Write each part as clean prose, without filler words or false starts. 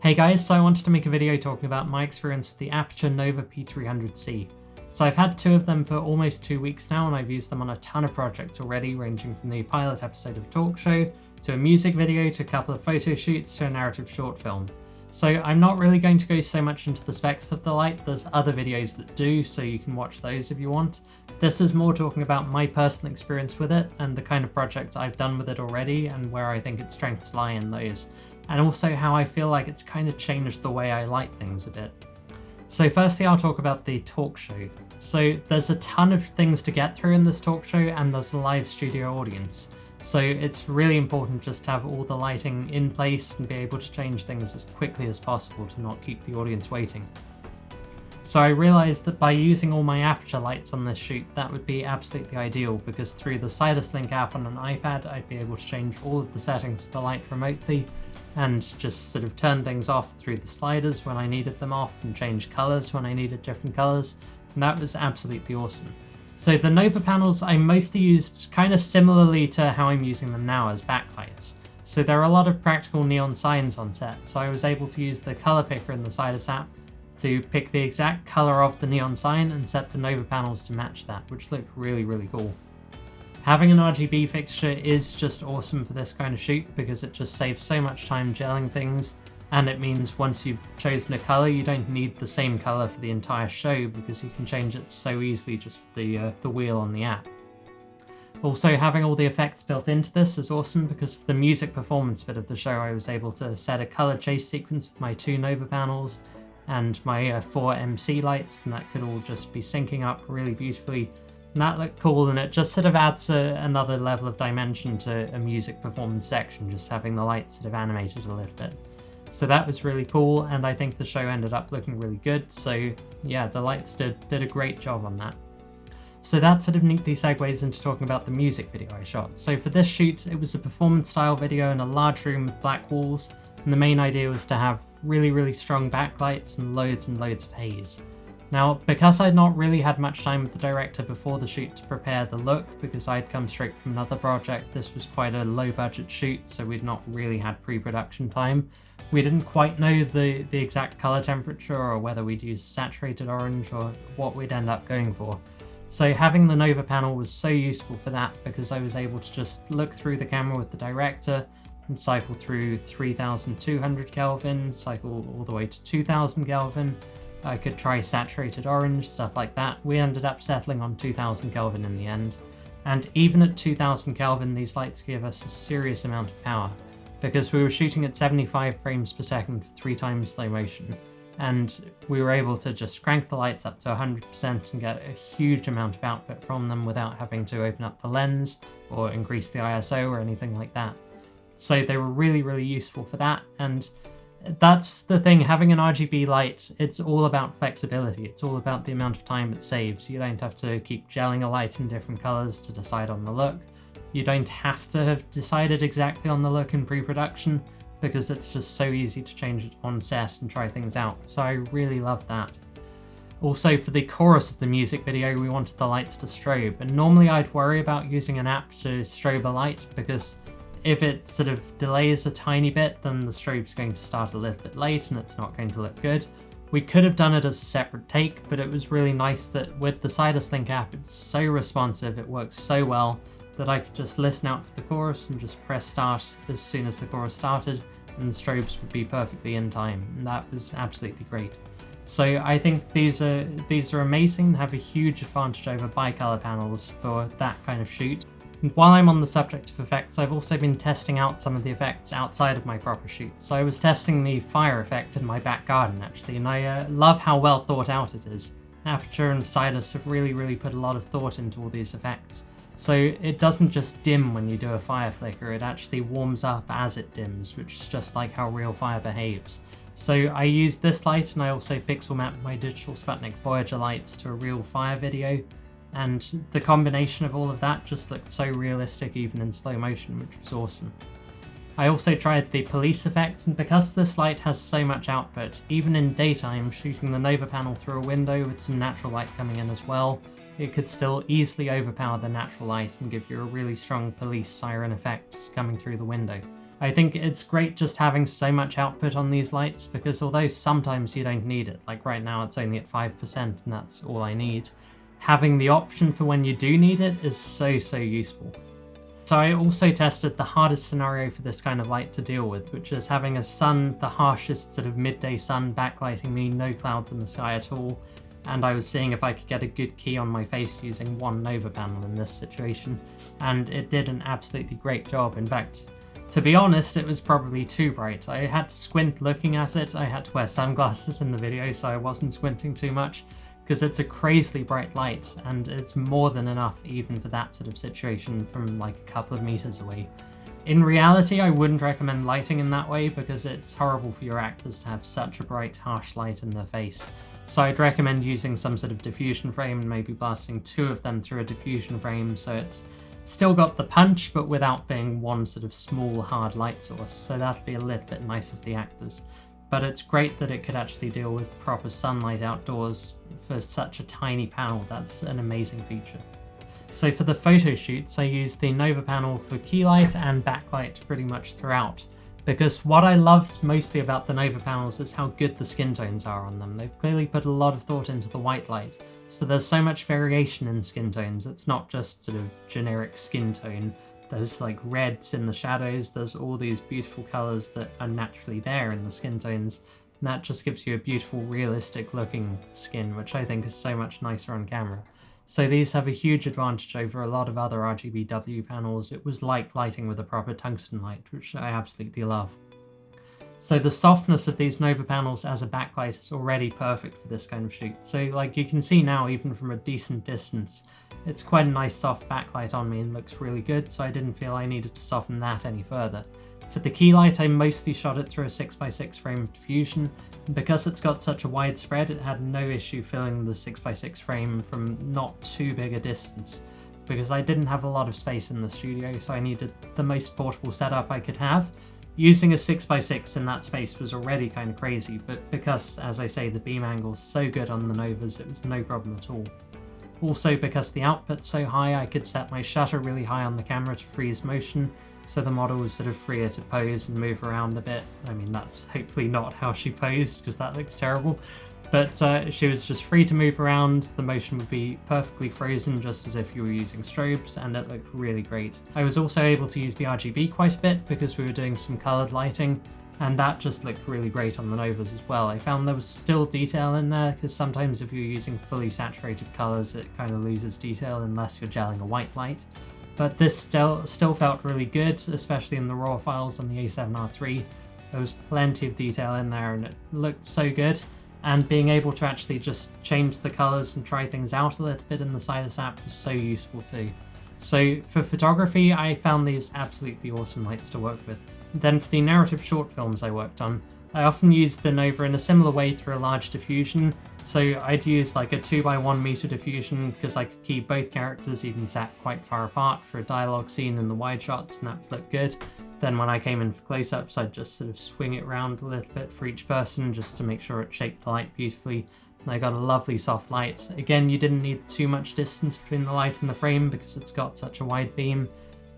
Hey guys, so I wanted to make a video talking about my experience with the Aputure Nova P300C. So I've had two of them for almost 2 weeks now, and I've used them on a ton of projects already, ranging from the pilot episode of a talk show, to a music video, to a couple of photo shoots, to a narrative short film. So I'm not really going to go so much into the specs of the light. There's other videos that do, so you can watch those if you want. This is more talking about my personal experience with it and the kind of projects I've done with it already and where I think its strengths lie in those. And also how I feel like it's kind of changed the way I light things a bit. So firstly, I'll talk about the talk show. So there's a ton of things to get through in this talk show, and there's a live studio audience. So it's really important just to have all the lighting in place and be able to change things as quickly as possible to not keep the audience waiting. So I realized that by using all my Aputure lights on this shoot, that would be absolutely ideal, because through the Sidus Link app on an iPad, I'd be able to change all of the settings of the light remotely and just sort of turn things off through the sliders when I needed them off and change colors when I needed different colors. And that was absolutely awesome. So the Nova panels I mostly used kind of similarly to how I'm using them now as backlights. So there are a lot of practical neon signs on set, so I was able to use the color picker in the Sidus app to pick the exact color of the neon sign and set the Nova panels to match that, which looked really, really cool. Having an RGB fixture is just awesome for this kind of shoot because it just saves so much time gelling things, and it means once you've chosen a color, you don't need the same color for the entire show because you can change it so easily just with the wheel on the app. Also, having all the effects built into this is awesome because for the music performance bit of the show, I was able to set a color chase sequence with my 2 Nova panels and my 4 MC lights, and that could all just be syncing up really beautifully. And that looked cool, and it just sort of adds another level of dimension to a music performance section, just having the lights sort of animated a little bit. So that was really cool, and I think the show ended up looking really good. So yeah, the lights did a great job on that. So that sort of neatly segues into talking about the music video I shot. So for this shoot, it was a performance style video in a large room with black walls, and the main idea was to have really, really strong backlights and loads of haze. Now, because I'd not really had much time with the director before the shoot to prepare the look, because I'd come straight from another project, this was quite a low budget shoot, so we'd not really had pre-production time. We didn't quite know the exact color temperature or whether we'd use saturated orange or what we'd end up going for. So having the Nova panel was so useful for that because I was able to just look through the camera with the director and cycle through 3200 Kelvin, cycle all the way to 2000 Kelvin. I could try saturated orange, stuff like that. We ended up settling on 2000 Kelvin in the end. And even at 2000 Kelvin, these lights gave us a serious amount of power because we were shooting at 75 frames per second for 3 times slow motion. And we were able to just crank the lights up to 100% and get a huge amount of output from them without having to open up the lens or increase the ISO or anything like that. So they were really, really useful for that. And that's the thing, having an RGB light, it's all about flexibility. It's all about the amount of time it saves. You don't have to keep gelling a light in different colors to decide on the look. You don't have to have decided exactly on the look in pre-production because it's just so easy to change it on set and try things out. So I really love that. Also, for the chorus of the music video, we wanted the lights to strobe. And normally I'd worry about using an app to strobe a light because if it sort of delays a tiny bit, then the strobe's going to start a little bit late and it's not going to look good. We could have done it as a separate take, but it was really nice that with the Sidus Link app, it's so responsive, it works so well that I could just listen out for the chorus and just press start as soon as the chorus started, and the strobes would be perfectly in time, and that was absolutely great. So I think these are amazing and have a huge advantage over bicolor panels for that kind of shoot. And while I'm on the subject of effects, I've also been testing out some of the effects outside of my proper shoots. So I was testing the fire effect in my back garden actually, and I love how well thought out it is. Aputure and Sidus have really put a lot of thought into all these effects. So it doesn't just dim when you do a fire flicker, it actually warms up as it dims, which is just like how real fire behaves. So I used this light, and I also pixel mapped my digital Sputnik Voyager lights to a real fire video. And the combination of all of that just looked so realistic even in slow motion, which was awesome. I also tried the police effect, and because this light has so much output, even in daytime, shooting the Nova panel through a window with some natural light coming in as well, it could still easily overpower the natural light and give you a really strong police siren effect coming through the window. I think it's great just having so much output on these lights, because although sometimes you don't need it, like right now it's only at 5% and that's all I need, having the option for when you do need it is so useful. So I also tested the hardest scenario for this kind of light to deal with, which is having a sun, the harshest sort of midday sun backlighting me, no clouds in the sky at all, and I was seeing if I could get a good key on my face using one Nova panel in this situation, and it did an absolutely great job. In fact, to be honest, it was probably too bright. I had to squint looking at it. I had to wear sunglasses in the video so I wasn't squinting too much, because it's a crazily bright light, and it's more than enough even for that sort of situation from like a couple of meters away. In reality, I wouldn't recommend lighting in that way because it's horrible for your actors to have such a bright, harsh light in their face. So I'd recommend using some sort of diffusion frame and maybe blasting 2 of them through a diffusion frame so it's still got the punch but without being one sort of small hard light source, so that'd be a little bit nicer for the actors. But it's great that it could actually deal with proper sunlight outdoors for such a tiny panel. That's an amazing feature. So for the photo shoots, I used the Nova panel for key light and backlight pretty much throughout, because what I loved mostly about the Nova panels is how good the skin tones are on them. They've clearly put a lot of thought into the white light, so there's so much variation in skin tones. It's not just sort of generic skin tone. There's like reds in the shadows, there's all these beautiful colours that are naturally there in the skin tones, and that just gives you a beautiful realistic looking skin, which I think is so much nicer on camera. So these have a huge advantage over a lot of other RGBW panels. It was like lighting with a proper tungsten light, which I absolutely love. So the softness of these Nova panels as a backlight is already perfect for this kind of shoot. So like you can see now, even from a decent distance, it's quite a nice soft backlight on me and looks really good, so I didn't feel I needed to soften that any further. For the key light, I mostly shot it through a 6x6 frame of diffusion, and because it's got such a wide spread, it had no issue filling the 6x6 frame from not too big a distance, because I didn't have a lot of space in the studio, so I needed the most portable setup I could have. Using a 6x6 in that space was already kind of crazy, but because, as I say, the beam angle's so good on the Novas, it was no problem at all. Also, because the output's so high, I could set my shutter really high on the camera to freeze motion, so the model was sort of freer to pose and move around a bit. I mean, that's hopefully not how she posed, because that looks terrible. But she was just free to move around, the motion would be perfectly frozen just as if you were using strobes, and it looked really great. I was also able to use the RGB quite a bit because we were doing some coloured lighting, and that just looked really great on the Novas as well. I found there was still detail in there, because sometimes if you're using fully saturated colours it kind of loses detail unless you're gelling a white light. But this still felt really good, especially in the raw files on the A7R3. There was plenty of detail in there and it looked so good. And being able to actually just change the colours and try things out a little bit in the Sidus app was so useful too. So for photography, I found these absolutely awesome lights to work with. Then for the narrative short films I worked on, I often used the Nova in a similar way through a large diffusion. So I'd use like a 2x1 meter diffusion because I could keep both characters even sat quite far apart for a dialogue scene in the wide shots, and that would look good. Then when I came in for close-ups, I'd just sort of swing it around a little bit for each person just to make sure it shaped the light beautifully. And I got a lovely soft light. Again, you didn't need too much distance between the light and the frame because it's got such a wide beam.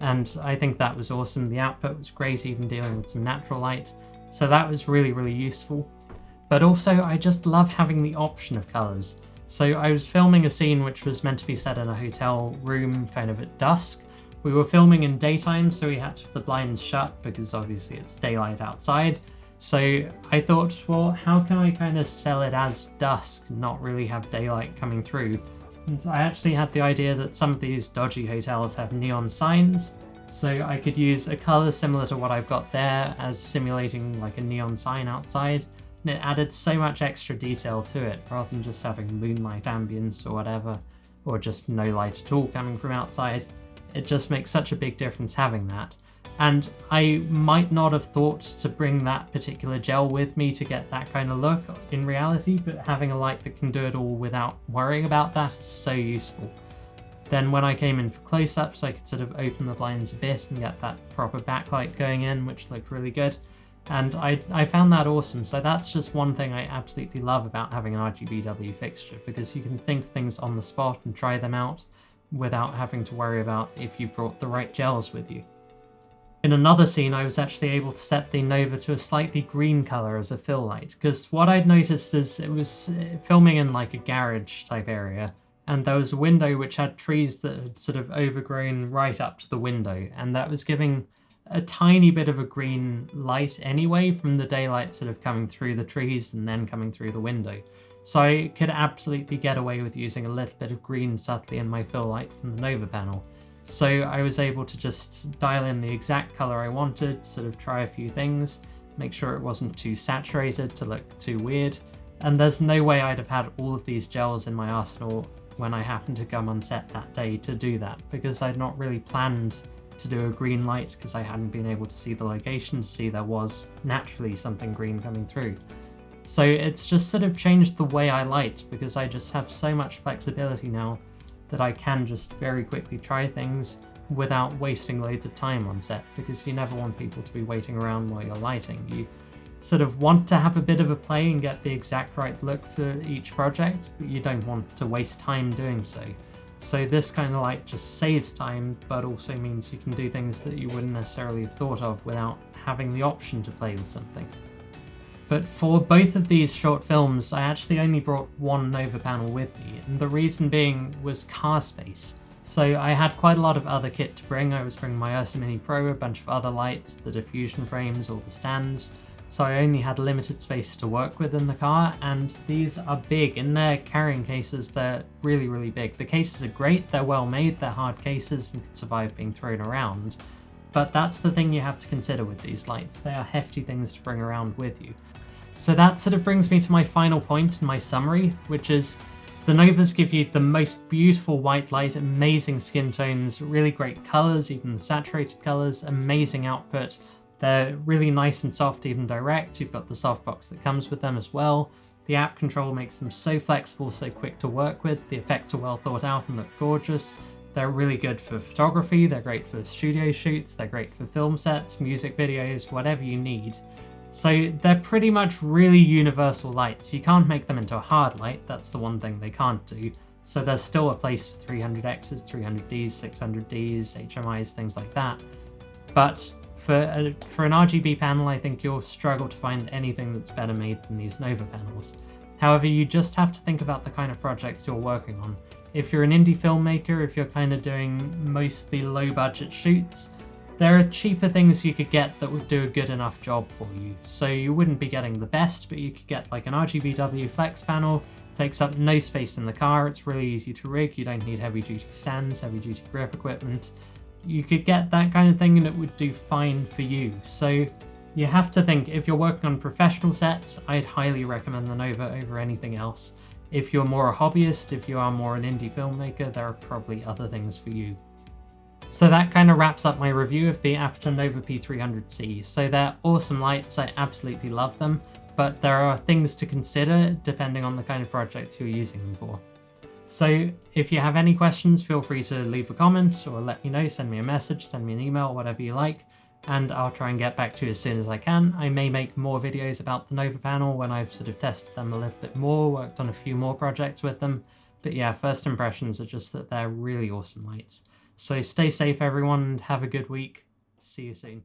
And I think that was awesome. The output was great, even dealing with some natural light. So that was really, really useful. But also, I just love having the option of colours. So I was filming a scene which was meant to be set in a hotel room kind of at dusk. We were filming in daytime, so we had to have the blinds shut because obviously it's daylight outside. So I thought, well, how can I kind of sell it as dusk, not really have daylight coming through? And I actually had the idea that some of these dodgy hotels have neon signs, so I could use a colour similar to what I've got there as simulating like a neon sign outside, and it added so much extra detail to it rather than just having moonlight ambience or whatever, or just no light at all coming from outside. It just makes such a big difference having that. And I might not have thought to bring that particular gel with me to get that kind of look in reality, but having a light that can do it all without worrying about that is so useful. Then when I came in for close-ups, I could sort of open the blinds a bit and get that proper backlight going in, which looked really good. And I found that awesome. So that's just one thing I absolutely love about having an RGBW fixture, because you can think of things on the spot and try them out without having to worry about if you've brought the right gels with you. In another scene, I was actually able to set the Nova to a slightly green color as a fill light, because what I'd noticed is it was filming in like a garage type area, and there was a window which had trees that had sort of overgrown right up to the window, and that was giving a tiny bit of a green light anyway from the daylight sort of coming through the trees and then coming through the window. So I could absolutely get away with using a little bit of green subtly in my fill light from the Nova panel. So I was able to just dial in the exact color I wanted, sort of try a few things, make sure it wasn't too saturated to look too weird. And there's no way I'd have had all of these gels in my arsenal when I happened to come on set that day to do that, because I'd not really planned to do a green light because I hadn't been able to see the location to see there was naturally something green coming through. So it's just sort of changed the way I light, because I just have so much flexibility now that I can just very quickly try things without wasting loads of time on set, because you never want people to be waiting around while you're lighting. You sort of want to have a bit of a play and get the exact right look for each project, but you don't want to waste time doing so. So this kind of light just saves time, but also means you can do things that you wouldn't necessarily have thought of without having the option to play with something. But for both of these short films, I actually only brought one Nova panel with me, and the reason being was car space. So I had quite a lot of other kit to bring. I was bringing my Ursa Mini Pro, a bunch of other lights, the diffusion frames, all the stands, so I only had limited space to work with in the car, and these are big. In their carrying cases, they're really, really big. The cases are great, they're well made, they're hard cases and could survive being thrown around. But that's the thing you have to consider with these lights. They are hefty things to bring around with you. So that sort of brings me to my final point in my summary, which is the Novas give you the most beautiful white light, amazing skin tones, really great colors, even the saturated colors, amazing output. They're really nice and soft, even direct. You've got the softbox that comes with them as well. The app control makes them so flexible, so quick to work with. The effects are well thought out and look gorgeous. They're really good for photography, they're great for studio shoots, they're great for film sets, music videos, whatever you need. So they're pretty much really universal lights. You can't make them into a hard light, that's the one thing they can't do. So there's still a place for 300Xs, 300Ds, 600Ds, HMIs, things like that. But for an RGB panel, I think you'll struggle to find anything that's better made than these Nova panels. However, you just have to think about the kind of projects you're working on. If you're an indie filmmaker, if you're kind of doing mostly low budget shoots, there are cheaper things you could get that would do a good enough job for you. So you wouldn't be getting the best, but you could get like an RGBW flex panel, takes up no space in the car, it's really easy to rig, you don't need heavy duty stands, heavy duty grip equipment. You could get that kind of thing and it would do fine for you. So you have to think, if you're working on professional sets, I'd highly recommend the Nova over anything else. If you're more a hobbyist, if you are more an indie filmmaker, there are probably other things for you. So that kind of wraps up my review of the Aputure Nova P300C. So they're awesome lights, I absolutely love them, but there are things to consider depending on the kind of projects you're using them for. So if you have any questions, feel free to leave a comment or let me know, send me a message, send me an email, whatever you like, and I'll try and get back to you as soon as I can. I may make more videos about the Nova panel when I've sort of tested them a little bit more, worked on a few more projects with them. But yeah, first impressions are just that they're really awesome lights. So stay safe everyone and have a good week. See you soon.